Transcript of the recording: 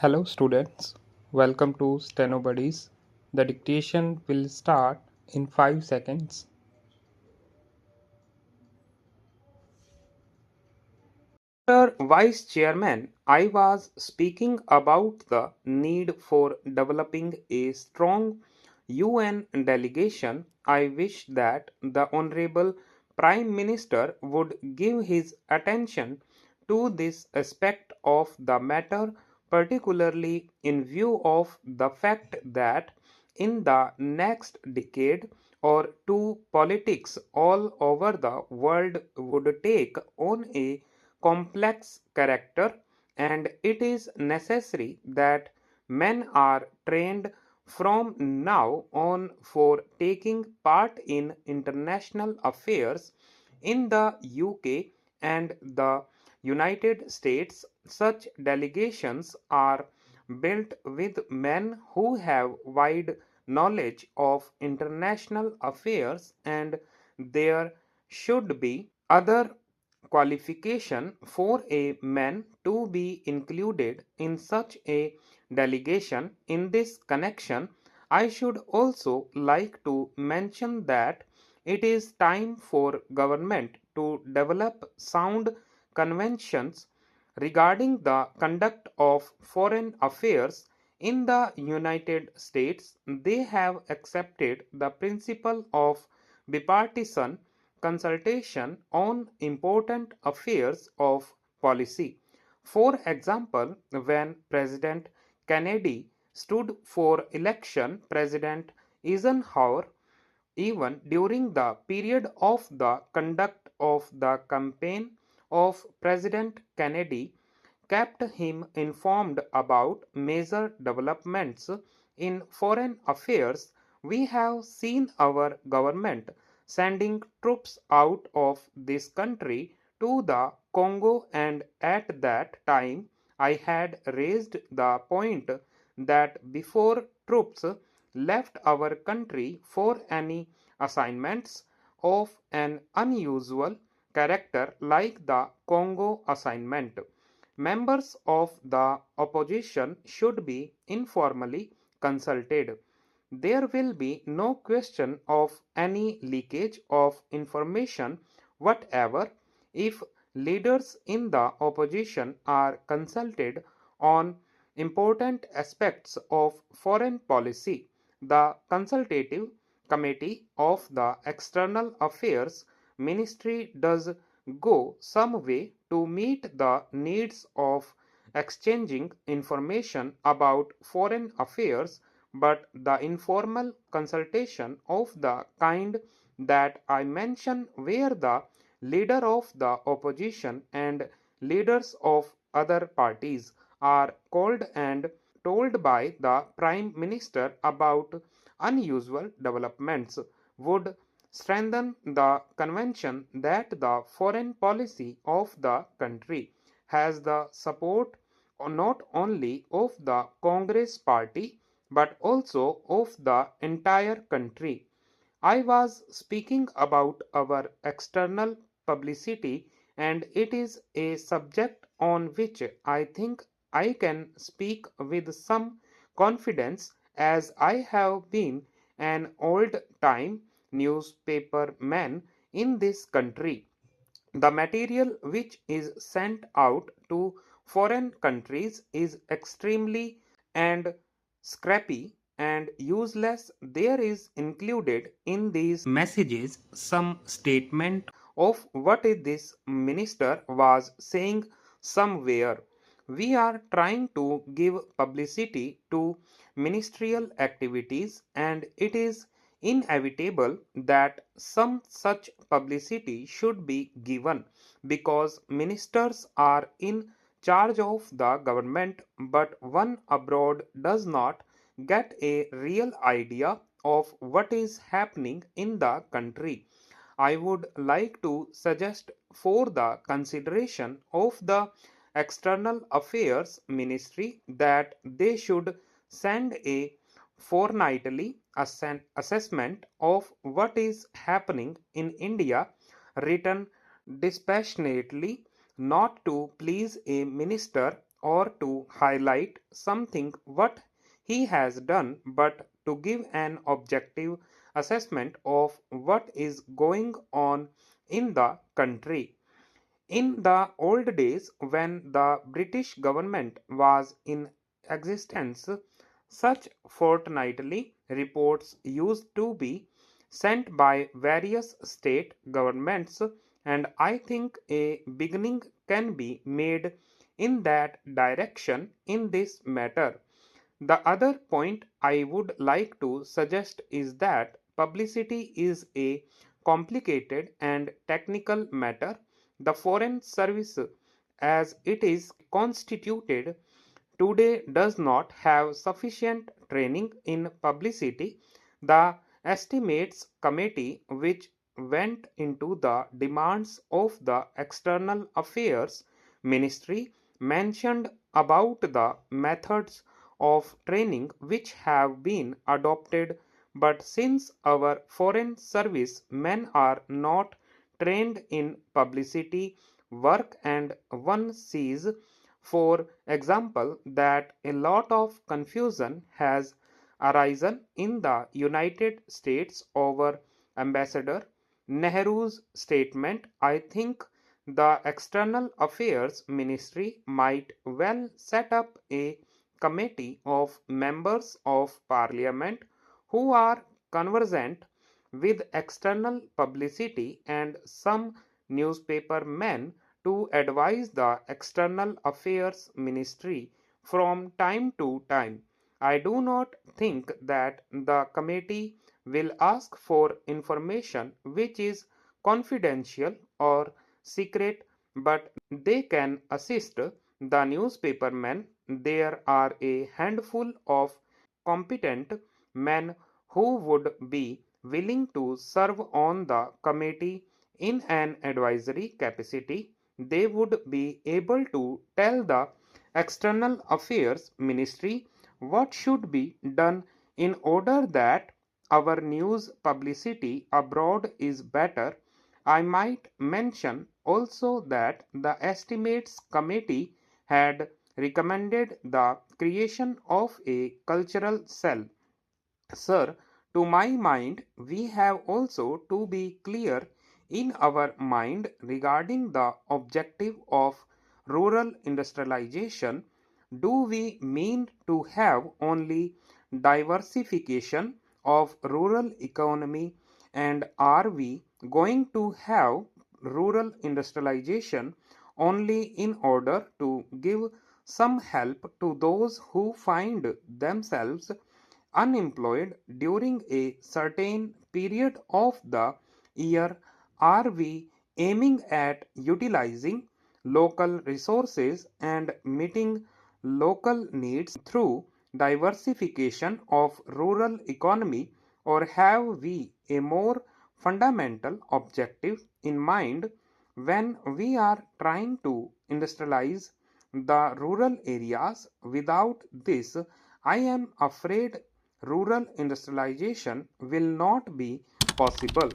Hello students, welcome to Stenobuddies. The dictation will start in 5 seconds. Mr. Vice Chairman, I was speaking about the need for developing a strong UN delegation. I wish that the Honorable Prime Minister would give his attention to this aspect of the matter, particularly in view of the fact that in the next decade or two, politics all over the world would take on a complex character, and it is necessary that men are trained from now on for taking part in international affairs in the UK and the United States. Such delegations are built with men who have wide knowledge of international affairs, and there should be other qualification for a man to be included in such a delegation. In this connection, I should also like to mention that it is time for government to develop sound conventions regarding the conduct of foreign affairs. In the United States, they have accepted the principle of bipartisan consultation on important affairs of policy. For example, when President Kennedy stood for election, President Eisenhower, even during the period of the conduct of the campaign of President Kennedy, kept him informed about major developments in foreign affairs. We have seen our government sending troops out of this country to the Congo, and at that time I had raised the point that before troops left our country for any assignments of an unusual character like the Congo assignment, members of the opposition should be informally consulted. There will be no question of any leakage of information whatever if leaders in the opposition are consulted on important aspects of foreign policy. The consultative committee of the External Affairs Ministry does go some way to meet the needs of exchanging information about foreign affairs, but the informal consultation of the kind that I mention, where the leader of the opposition and leaders of other parties are called and told by the Prime Minister about unusual developments, would strengthen the convention that the foreign policy of the country has the support not only of the Congress party but also of the entire country. I was speaking about our external publicity, and it is a subject on which I think I can speak with some confidence, as I have been an old time newspaper man in this country. The material which is sent out to foreign countries is extremely and scrappy and useless. There is included in these messages some statement of what this minister was saying somewhere. We are trying to give publicity to ministerial activities, and it is inevitable that some such publicity should be given because ministers are in charge of the government, but one abroad does not get a real idea of what is happening in the country. I would like to suggest for the consideration of the External Affairs Ministry that they should send a fortnightly assessment of what is happening in India, written dispassionately, not to please a minister or to highlight something what he has done, but to give an objective assessment of what is going on in the country. In the old days, when the British government was in existence, such fortnightly reports used to be sent by various state governments, and I think a beginning can be made in that direction in this matter. The other point I would like to suggest is that publicity is a complicated and technical matter. The Foreign Service, as it is constituted today, does not have sufficient training in publicity. The Estimates Committee, which went into the demands of the External Affairs Ministry, mentioned about the methods of training which have been adopted, but since our foreign service men are not trained in publicity work, and one sees, for example, that a lot of confusion has arisen in the United States over Ambassador Nehru's statement, I think the External Affairs Ministry might well set up a committee of members of parliament who are conversant with external publicity and some newspaper men to advise the External Affairs Ministry from time to time. I do not think that the committee will ask for information which is confidential or secret, but they can assist the newspapermen. There are a handful of competent men who would be willing to serve on the committee in an advisory capacity. They would be able to tell the External Affairs Ministry what should be done in order that our news publicity abroad is better. I might mention also that the Estimates Committee had recommended the creation of a cultural cell. Sir, to my mind, we have also to be clear in our mind regarding the objective of rural industrialization. Do we mean to have only diversification of rural economy, and are we going to have rural industrialization only in order to give some help to those who find themselves unemployed during a certain period of the year? Are we aiming at utilizing local resources and meeting local needs through diversification of rural economy, or have we a more fundamental objective in mind when we are trying to industrialize the rural areas? Without this, I am afraid rural industrialization will not be possible.